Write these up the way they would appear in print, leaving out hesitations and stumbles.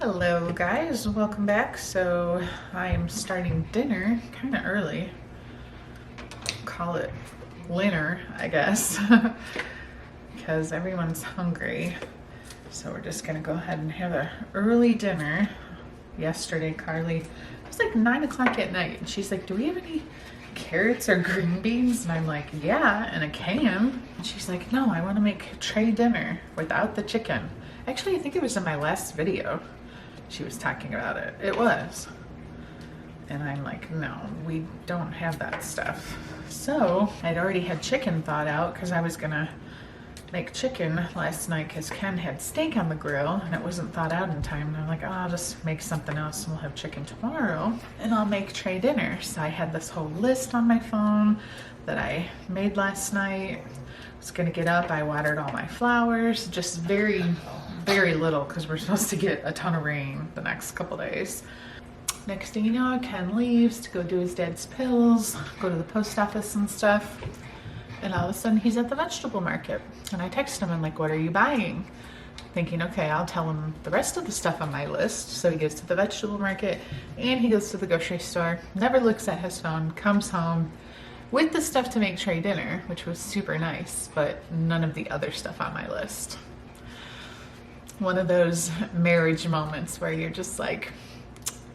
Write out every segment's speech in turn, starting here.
Hello guys, welcome back. So I am starting dinner kind of early. Call it dinner, I guess, because everyone's hungry. So we're just gonna go ahead and have an early dinner. Yesterday, Carly, it was like 9 o'clock at night, and she's like, do we have any carrots or green beans? And I'm like, yeah, and a can. And she's like, no, I want to make tray dinner without the chicken. Actually, I think it was in my last video she was talking about it. It was. And I'm like, no, we don't have that stuff. So I'd already had chicken thawed out because I was gonna make chicken last night because Ken had steak on the grill and it wasn't thawed out in time. And I'm like, oh, I'll just make something else and we'll have chicken tomorrow and I'll make tray dinner. So I had this whole list on my phone that I made last night. I was gonna get up, I watered all my flowers, just very little because we're supposed to get a ton of rain the next couple days. Next thing you know, Ken leaves to go do his dad's pills, go to the post office and stuff. And all of a sudden he's at the vegetable market. And I text him, I'm like, what are you buying? Thinking, okay, I'll tell him the rest of the stuff on my list. So he goes to the vegetable market and he goes to the grocery store, never looks at his phone, comes home with the stuff to make tray dinner, which was super nice, but none of the other stuff on my list. One of those marriage moments where you're just like,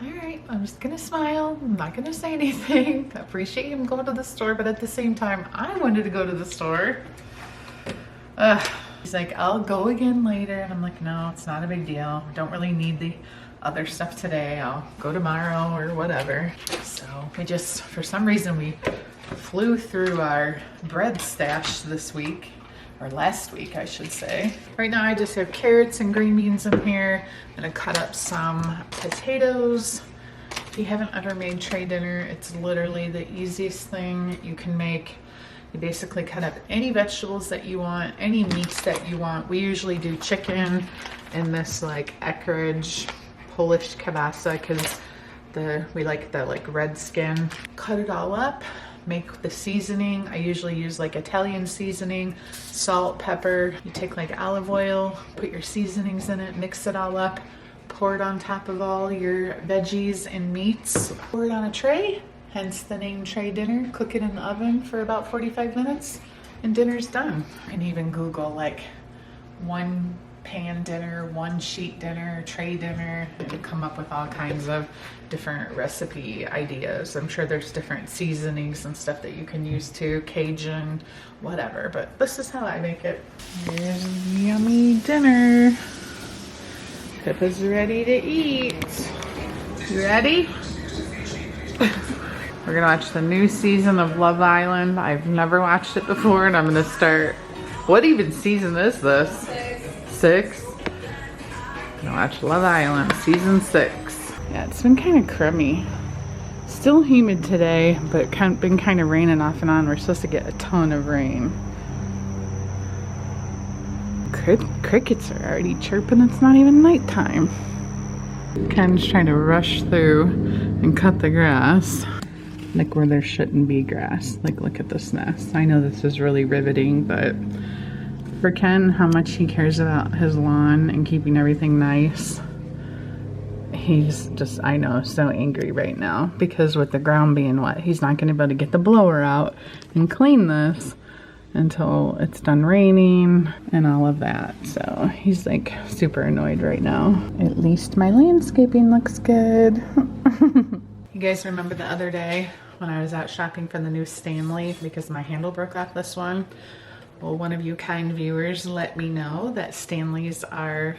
all right, I'm just gonna smile. I'm not gonna say anything. I appreciate him going to the store, but at the same time, I wanted to go to the store. He's like, I'll go again later. And I'm like, no, it's not a big deal. Don't really need the other stuff today. I'll go tomorrow or whatever. So we just, for some reason, we flew through our bread stash this week. Or last week, I should say. Right now I just have carrots and green beans in here. I'm gonna cut up some potatoes. If you haven't ever made tray dinner, it's literally the easiest thing you can make. You basically cut up any vegetables that you want, any meats that you want. We usually do chicken in this like Eckrich Polish kielbasa because we like the red skin. Cut it all up. Make the seasoning. I usually use like Italian seasoning, salt, pepper. You take like olive oil, put your seasonings in it, mix it all up, pour it on top of all your veggies and meats. Pour it on a tray, hence the name tray dinner. Cook it in the oven for about 45 minutes and dinner's done. You can even Google like one pan dinner, one sheet dinner, tray dinner, and come up with all kinds of different recipe ideas. I'm sure there's different seasonings and stuff that you can use too, Cajun, whatever, but this is how I make it. Here's yummy dinner. Pippa's ready to eat. You ready? We're gonna watch the new season of Love Island. I've never watched it before and I'm gonna start. What even season is this? 6. I'm gonna watch Love Island season 6. Yeah, it's been kind of crummy. Still humid today, but been kind of raining off and on. We're supposed to get a ton of rain. Crickets are already chirping. It's not even nighttime. Ken's trying to rush through and cut the grass. Like where there shouldn't be grass. Like look at this nest. I know this is really riveting, but for Ken, how much he cares about his lawn and keeping everything nice. He's just, I know, so angry right now because with the ground being wet, he's not going to be able to get the blower out and clean this until it's done raining and all of that. So he's like super annoyed right now. At least my landscaping looks good. You guys remember the other day when I was out shopping for the new Stanley because my handle broke off this one? Well, one of you kind viewers let me know that Stanleys are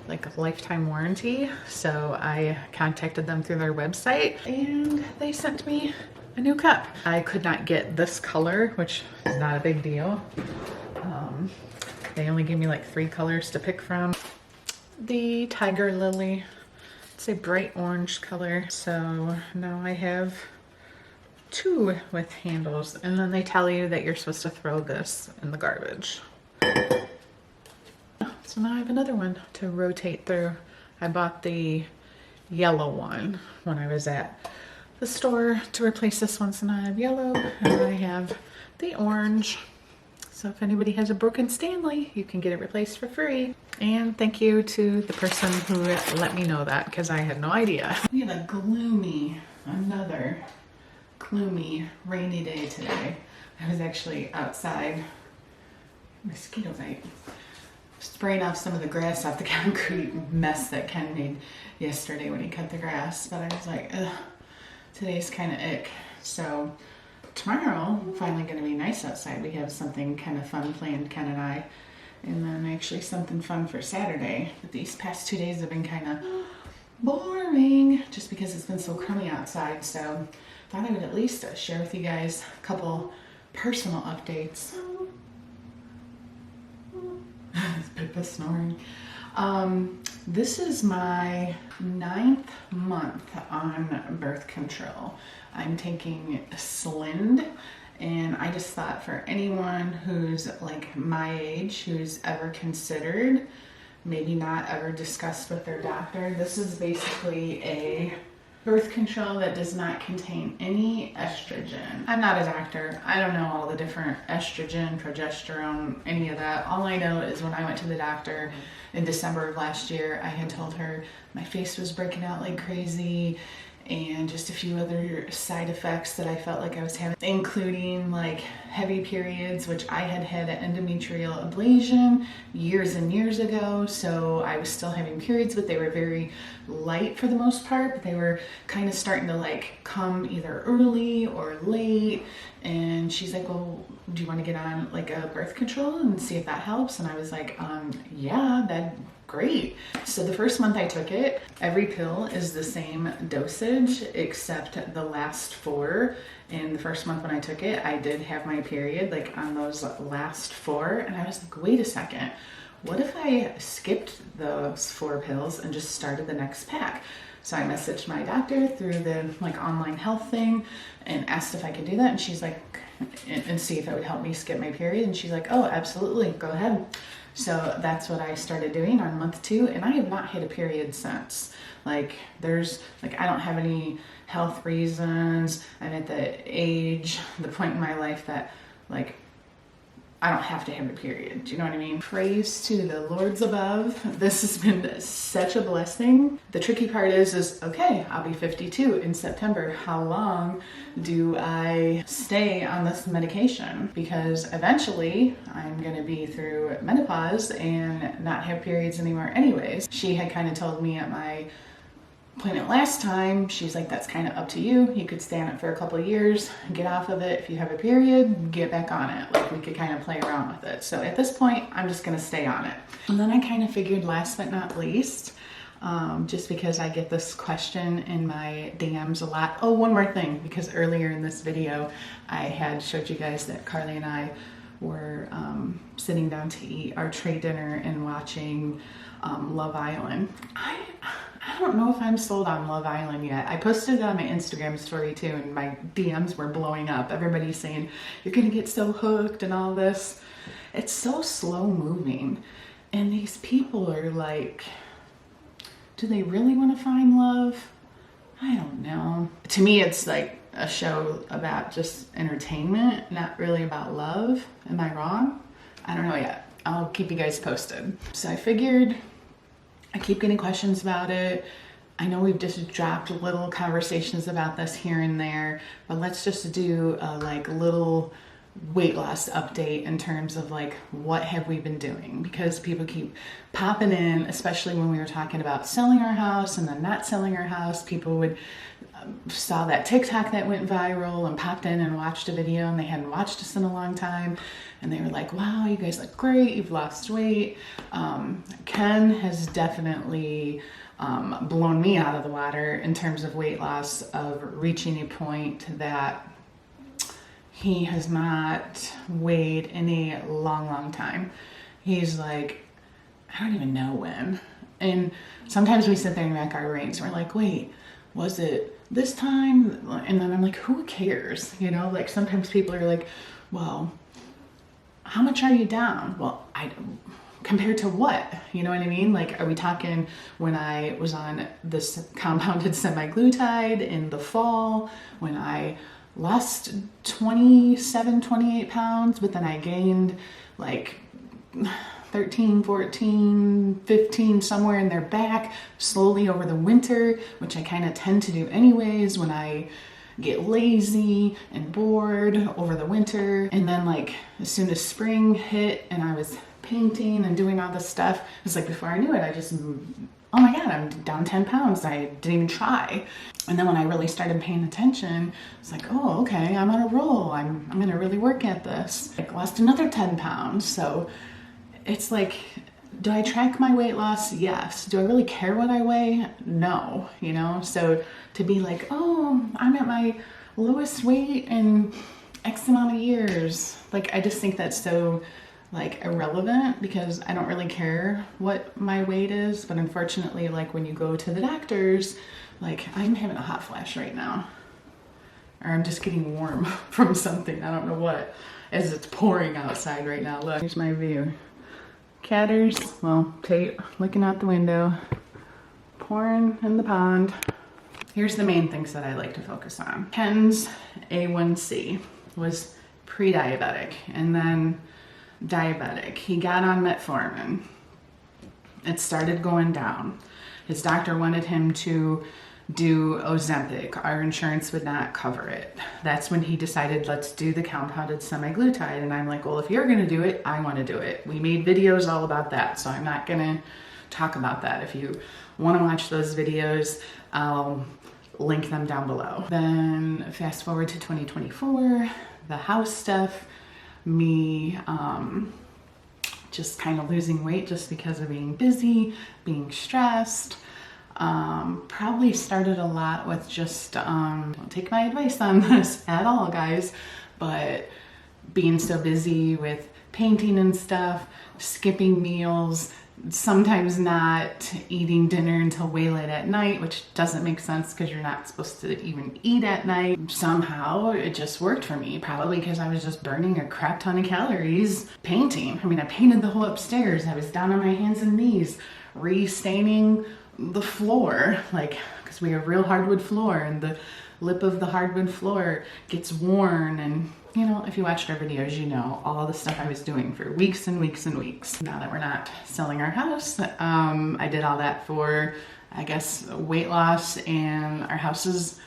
like a lifetime warranty. So I contacted them through their website and they sent me a new cup. I could not get this color, which is not a big deal. They only gave me like 3 colors to pick from. The Tiger Lily, it's a bright orange color. So now I have 2 with handles, and then they tell you that you're supposed to throw this in the garbage. So now I have another one to rotate through. I bought the yellow one when I was at the store to replace this one, so now I have yellow and I have the orange. So if anybody has a broken Stanley, you can get it replaced for free. And thank you to the person who let me know that, because I had no idea. We have another gloomy, rainy day today. I was actually outside, mosquito bite, spraying off some of the grass off the concrete mess that Ken made yesterday when he cut the grass. But I was like, ugh, today's kind of ick. So tomorrow, finally going to be nice outside. We have something kind of fun planned, Ken and I. And then actually something fun for Saturday. But these past 2 days have been kind of boring just because it's been so crummy outside. So I thought I would at least share with you guys a couple personal updates. Pippa snoring. This is my 9th month on birth control. I'm taking Slind, and I just thought for anyone who's like my age, who's ever considered, maybe not ever discussed with their doctor, this is basically a birth control that does not contain any estrogen. I'm not a doctor. I don't know all the different estrogen, progesterone, any of that. All I know is when I went to the doctor in December of last year, I had told her my face was breaking out like crazy, and just a few other side effects that I felt like I was having, including like heavy periods, which I had had an endometrial ablation years and years ago. So I was still having periods, but they were very light for the most part, but they were kind of starting to like come either early or late. And she's like, well, do you want to get on like a birth control and see if that helps? And I was like, yeah, that'd great. So the first month I took it, every pill is the same dosage except the last 4. And the first month when I took it, I did have my period like on those last 4. And I was like, wait a second, what if I skipped those 4 pills and just started the next pack? So I messaged my doctor through the like online health thing and asked if I could do that. And she's like, and see if it would help me skip my period. And she's like, oh, absolutely, go ahead. So that's what I started doing on month 2, and I have not had a period since. Like I don't have any health reasons. I'm at the age, the point in my life that like I don't have to have a period. Do you know what I mean? Praise to the Lords above. This has been such a blessing. The tricky part is okay, I'll be 52 in September. How long do I stay on this medication? Because eventually I'm gonna be through menopause and not have periods anymore anyways. She had kind of told me at my appointment last time, she's like, that's kind of up to you. You could stay on it for a couple of years, get off of it. If you have a period, get back on it. Like we could kind of play around with it. So at this point, I'm just gonna stay on it. And then I kind of figured last but not least, just because I get this question in my DMs a lot. Oh, one more thing, because earlier in this video, I had showed you guys that Carly and I were sitting down to eat our trade dinner and watching Love Island. I don't know if I'm sold on Love Island yet. I posted it on my Instagram story too, and my DMs were blowing up. Everybody's saying, you're gonna get so hooked and all this. It's so slow moving. And these people are like, do they really want to find love? I don't know. To me, it's like a show about just entertainment, not really about love. Am I wrong? I don't know yet. I'll keep you guys posted. So I figured, I keep getting questions about it. I know we've just dropped little conversations about this here and there, but let's just do a like little weight loss update in terms of like what have we been doing, because people keep popping in, especially when we were talking about selling our house and then not selling our house. People would saw that TikTok that went viral and popped in and watched a video, and they hadn't watched us in a long time, and they were like, wow, you guys look great, you've lost weight. Ken has definitely blown me out of the water in terms of weight loss, of reaching a point that he has not weighed in a long time. He's like, I don't even know when. And sometimes we sit there and rack our brains. We're like, wait, was it this time? And then I'm like, who cares? You know, like sometimes people are like, well, how much are you down? Well, I don't, compared to what? You know what I mean? Like, are we talking when I was on this compounded semaglutide in the fall, when I lost 27, 28 pounds, but then I gained like 13, 14, 15, somewhere in there back slowly over the winter, which I kind of tend to do anyways when I get lazy and bored over the winter. And then like as soon as spring hit and I was painting and doing all this stuff, it was like before I knew it, I just, oh my God, I'm down 10 pounds. I didn't even try. And then when I really started paying attention, it's like, oh, okay, I'm on a roll. I'm gonna really work at this. I lost another 10 pounds. So it's like, do I track my weight loss? Yes. Do I really care what I weigh? No, you know? So to be like, oh, I'm at my lowest weight in X amount of years. Like, I just think that's so like irrelevant because I don't really care what my weight is. But unfortunately, like when you go to the doctors, like I'm having a hot flash right now, or I'm just getting warm from something. I don't know what, as it's pouring outside right now. Look, here's my view. Catters, well, Tate looking out the window, pouring in the pond. Here's the main things that I like to focus on. Ken's A1C was pre-diabetic and then diabetic. He got on metformin. It started going down. His doctor wanted him to do Ozempic. Our insurance would not cover it. That's when he decided, let's do the compounded semaglutide. And I'm like, well, if you're gonna do it, I wanna do it. We made videos all about that, so I'm not gonna talk about that. If you wanna watch those videos, I'll link them down below. Then fast forward to 2024, the house stuff, me just kind of losing weight just because of being busy, being stressed. Probably started a lot with just, don't take my advice on this at all, guys, but being so busy with painting and stuff, skipping meals, sometimes not eating dinner until way late at night, which doesn't make sense because you're not supposed to even eat at night. Somehow it just worked for me, probably because I was just burning a crap ton of calories painting. I mean, I painted the whole upstairs. I was down on my hands and knees, restaining the floor, like, because we have real hardwood floor and the lip of the hardwood floor gets worn. And you know, if you watched our videos, you know all the stuff I was doing for weeks and weeks and weeks. Now that we're not selling our house, I did all that for, I guess, weight loss, and our house is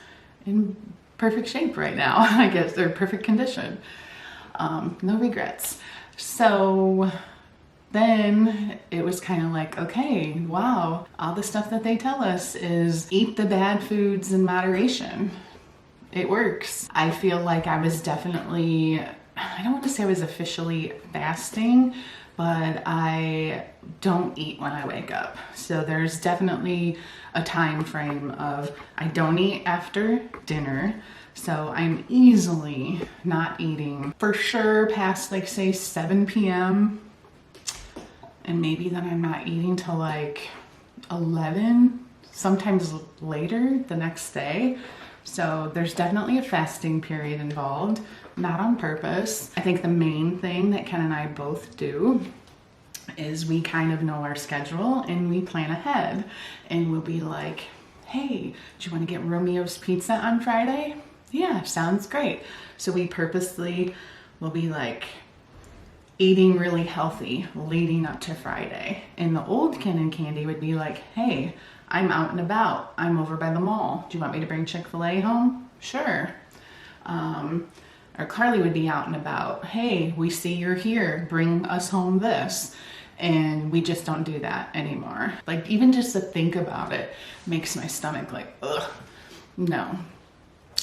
in perfect shape right now, I guess, or perfect condition. No regrets. So then it was kind of like, okay, wow, all the stuff that they tell us is eat the bad foods in moderation. It works. I feel like I was definitely, I don't want to say I was officially fasting, but I don't eat when I wake up. So there's definitely a time frame of I don't eat after dinner. So I'm easily not eating for sure past like say 7 p.m. And maybe then I'm not eating till like 11, sometimes later the next day. So there's definitely a fasting period involved, not on purpose. I think the main thing that Ken and I both do is we kind of know our schedule and we plan ahead. And we'll be like, hey, do you want to get Romeo's Pizza on Friday? Yeah, sounds great. So we purposely will be like eating really healthy leading up to Friday. And the old Ken and Candy would be like, hey, I'm out and about. I'm over by the mall. Do you want me to bring Chick-fil-A home? Sure. Or Carly would be out and about. Hey, we see you're here. Bring us home this. And we just don't do that anymore. Like, even just to think about it makes my stomach like, ugh, no.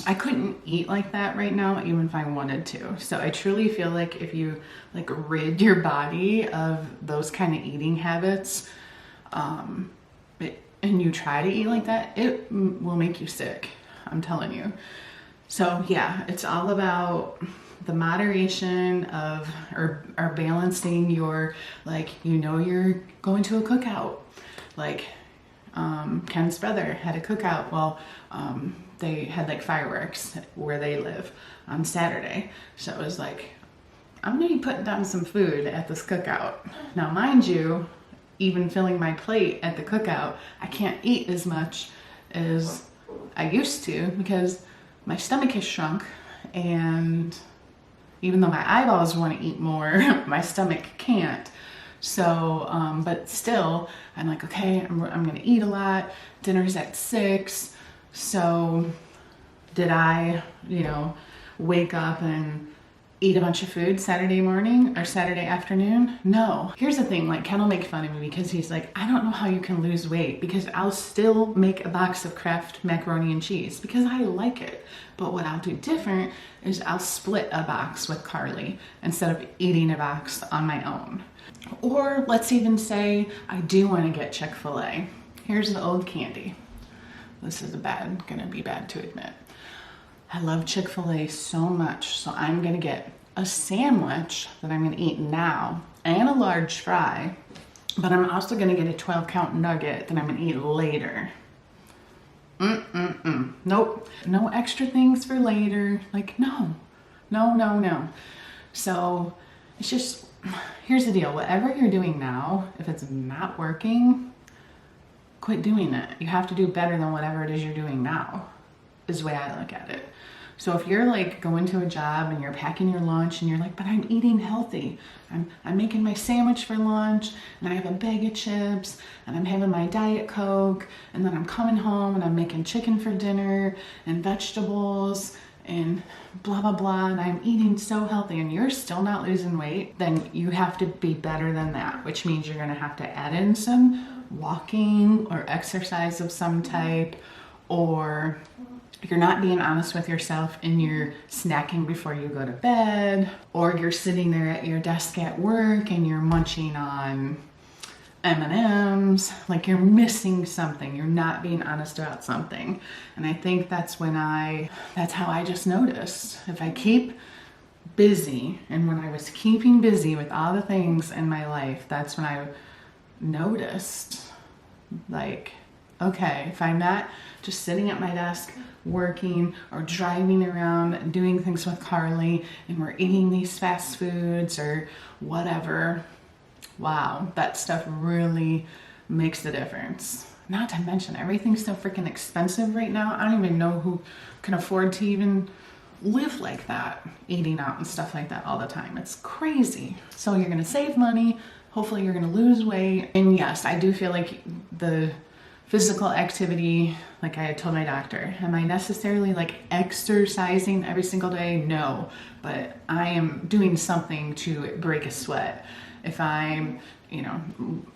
I couldn't eat like that right now, even if I wanted to. So I truly feel like if you like rid your body of those kind of eating habits, and you try to eat like that, it will make you sick. I'm telling you. So yeah, it's all about the moderation of, or balancing your, like, you know, you're going to a cookout. Like, Ken's brother had a cookout. Well, they had like fireworks where they live on Saturday. So it was like, I'm gonna be putting down some food at this cookout. Now, mind you, even filling my plate at the cookout, I can't eat as much as I used to because my stomach has shrunk And even though my eyeballs want to eat more, my stomach can't. So, but still, I'm like, okay, I'm going to eat a lot. Dinner's at 6. So did I, wake up and eat a bunch of food Saturday morning or Saturday afternoon? No. Here's the thing, like Ken will make fun of me because he's like, I don't know how you can lose weight, because I'll still make a box of Kraft macaroni and cheese because I like it. But what I'll do different is I'll split a box with Carly instead of eating a box on my own. Or let's even say I do want to get Chick-fil-A. Here's the old candy. This is gonna be bad to admit. I love Chick-fil-A so much, so I'm gonna get a sandwich that I'm gonna eat now and a large fry, but I'm also gonna get a 12-count nugget that I'm gonna eat later. Nope, no extra things for later. Like, no. So it's just, here's the deal. Whatever you're doing now, if it's not working, quit doing it. You have to do better than whatever it is you're doing now, is the way I look at it. So if you're like going to a job and you're packing your lunch and you're like, but I'm eating healthy. I'm making my sandwich for lunch and I have a bag of chips and I'm having my Diet Coke, and then I'm coming home and I'm making chicken for dinner and vegetables and blah, blah, blah, and I'm eating so healthy, and you're still not losing weight, then you have to be better than that, which means you're gonna have to add in some walking or exercise of some type, or you're not being honest with yourself and you're snacking before you go to bed, or you're sitting there at your desk at work and you're munching on M&Ms, like you're missing something. You're not being honest about something. And I think that's how I just noticed. If I keep busy, and when I was keeping busy with all the things in my life, that's when I noticed, like, okay, if I'm not just sitting at my desk working or driving around doing things with Carly and we're eating these fast foods or whatever, wow, that stuff really makes the difference. Not to mention, everything's so freaking expensive right now. I don't even know who can afford to even live like that, eating out and stuff like that all the time. It's crazy. So you're gonna save money. Hopefully you're gonna lose weight. And yes, I do feel like the physical activity, like I had told my doctor, am I necessarily like exercising every single day? No, but I am doing something to break a sweat. If I'm,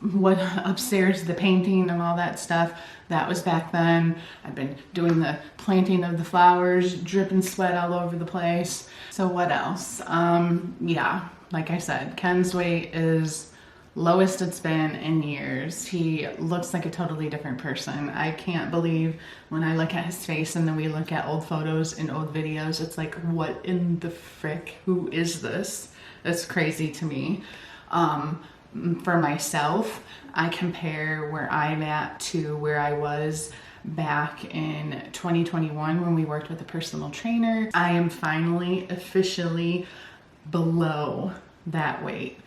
what upstairs, the painting and all that stuff, that was back then. I've been doing the planting of the flowers, dripping sweat all over the place. So what else? Yeah, like I said, Ken's weight is lowest it's been in years. He looks like a totally different person. I can't believe when I look at his face and then we look at old photos and old videos, it's like, what in the frick? Who is this? It's crazy to me. For myself, I compare where I'm at to where I was back in 2021 when we worked with a personal trainer. I am finally officially below that weight.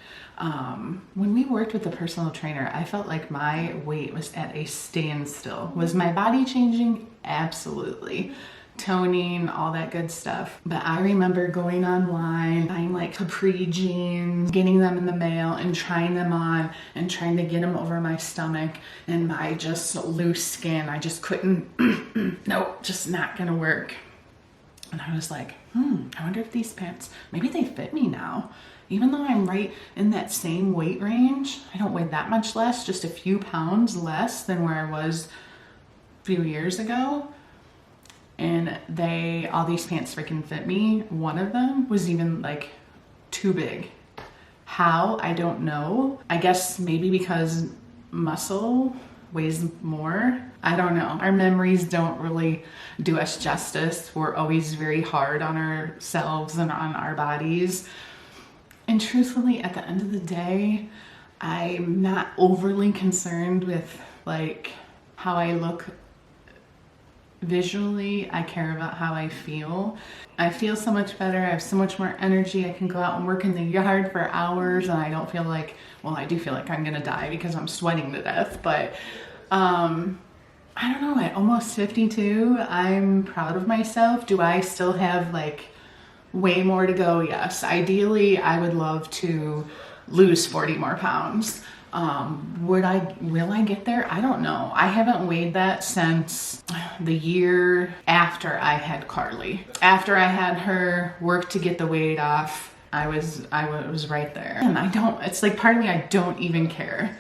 When we worked with a personal trainer, I felt like my weight was at a standstill. Was my body changing? Absolutely. Toning, all that good stuff. But I remember going online, buying like capri jeans, getting them in the mail and trying them on and trying to get them over my stomach and my just loose skin. I just couldn't, nope, just not gonna work. And I was like, I wonder if these pants, maybe they fit me now. Even though I'm right in that same weight range, I don't weigh that much less, just a few pounds less than where I was a few years ago. And all these pants freaking fit me. One of them was even like too big. How? I don't know. I guess maybe because muscle weighs more. I don't know. Our memories don't really do us justice. We're always very hard on ourselves and on our bodies. And truthfully, at the end of the day, I'm not overly concerned with like how I look visually. I care about how I feel. I feel so much better. I have so much more energy. I can go out and work in the yard for hours and I don't feel like, well, I do feel like I'm gonna die because I'm sweating to death, but I don't know, at almost 52, I'm proud of myself. Do I still have like way more to go, yes. Ideally, I would love to lose 40 more pounds. Will I get there? I don't know. I haven't weighed that since the year after I had Carly. After I had her work to get the weight off, I was right there. And it's like part of me, I don't even care.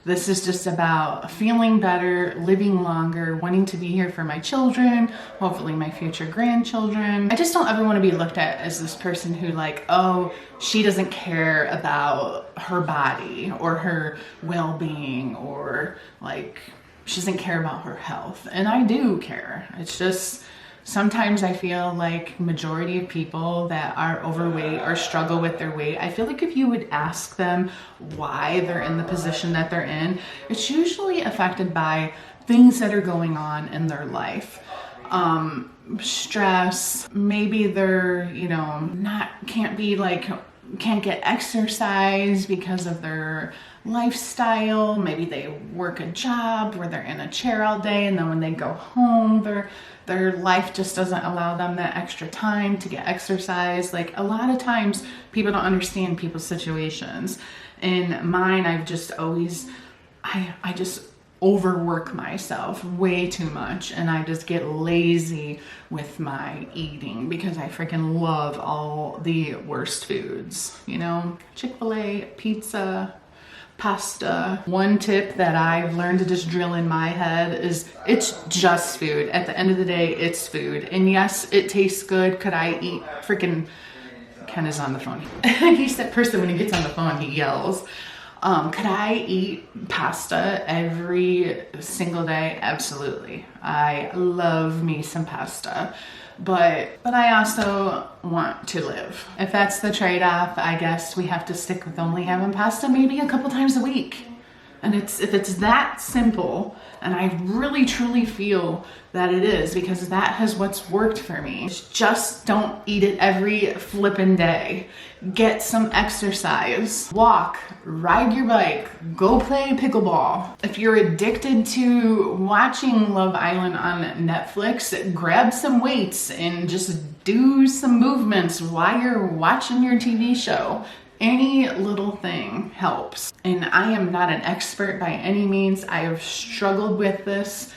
This is just about feeling better, living longer, wanting to be here for my children, hopefully my future grandchildren. I just don't ever want to be looked at as this person who like, oh, she doesn't care about her body or her well-being, or like she doesn't care about her health. And I do care. It's just sometimes I feel like majority of people that are overweight or struggle with their weight, I feel like if you would ask them why they're in the position that they're in, it's usually affected by things that are going on in their life. Stress, maybe they're, can't get exercise because of their lifestyle. Maybe they work a job where they're in a chair all day, and then when they go home, their life just doesn't allow them that extra time to get exercise. Like a lot of times people don't understand people's situations. In mine, I've just always, I just overwork myself way too much, and I just get lazy with my eating because I freaking love all the worst foods, Chick-fil-A, pizza, pasta. One tip that I've learned to just drill in my head is it's just food. At the end of the day, it's food. And yes, it tastes good. Could I eat freaking... Ken is on the phone. He's that person when he gets on the phone, he yells. Could I eat pasta every single day? Absolutely. I love me some pasta. But I also want to live. If that's the trade-off, I guess we have to stick with only having pasta maybe a couple times a week. And if it's that simple, and I really truly feel that it is, because that has what's worked for me. Just don't eat it every flippin' day. Get some exercise. Walk, ride your bike, go play pickleball. If you're addicted to watching Love Island on Netflix, grab some weights and just do some movements while you're watching your TV show. Any little thing helps. And I am not an expert by any means. I have struggled with this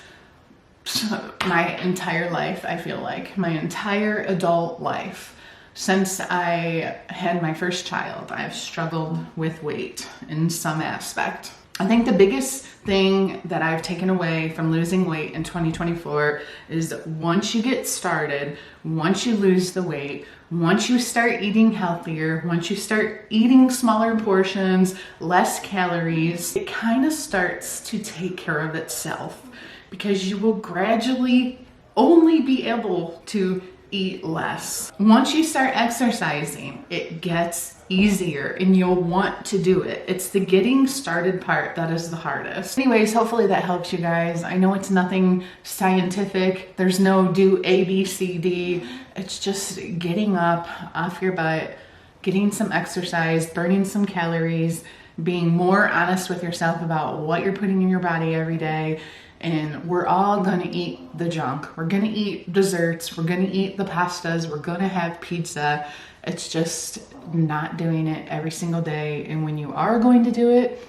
my entire life, I feel like. My entire adult life. Since I had my first child, I've struggled with weight in some aspect. I think the biggest thing that I've taken away from losing weight in 2024 is once you get started, once you lose the weight, once you start eating healthier, once you start eating smaller portions, less calories, it kind of starts to take care of itself, because you will gradually only be able to eat less. Once you start exercising, it gets easier and you'll want to do it. It's the getting started part that is the hardest. Anyways, hopefully that helps you guys. I know it's nothing scientific. There's no do A, B, C, D. It's just getting up off your butt, getting some exercise, burning some calories, being more honest with yourself about what you're putting in your body every day. And we're all gonna eat the junk. We're gonna eat desserts. We're gonna eat the pastas. We're gonna have pizza. It's just not doing it every single day. And when you are going to do it,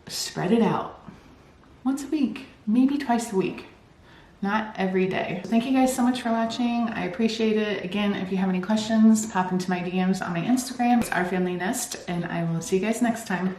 spread it out. Once a week, maybe twice a week, not every day. Thank you guys so much for watching. I appreciate it. Again, if you have any questions, pop into my DMs on my Instagram. It's ourfamilynest, and I will see you guys next time.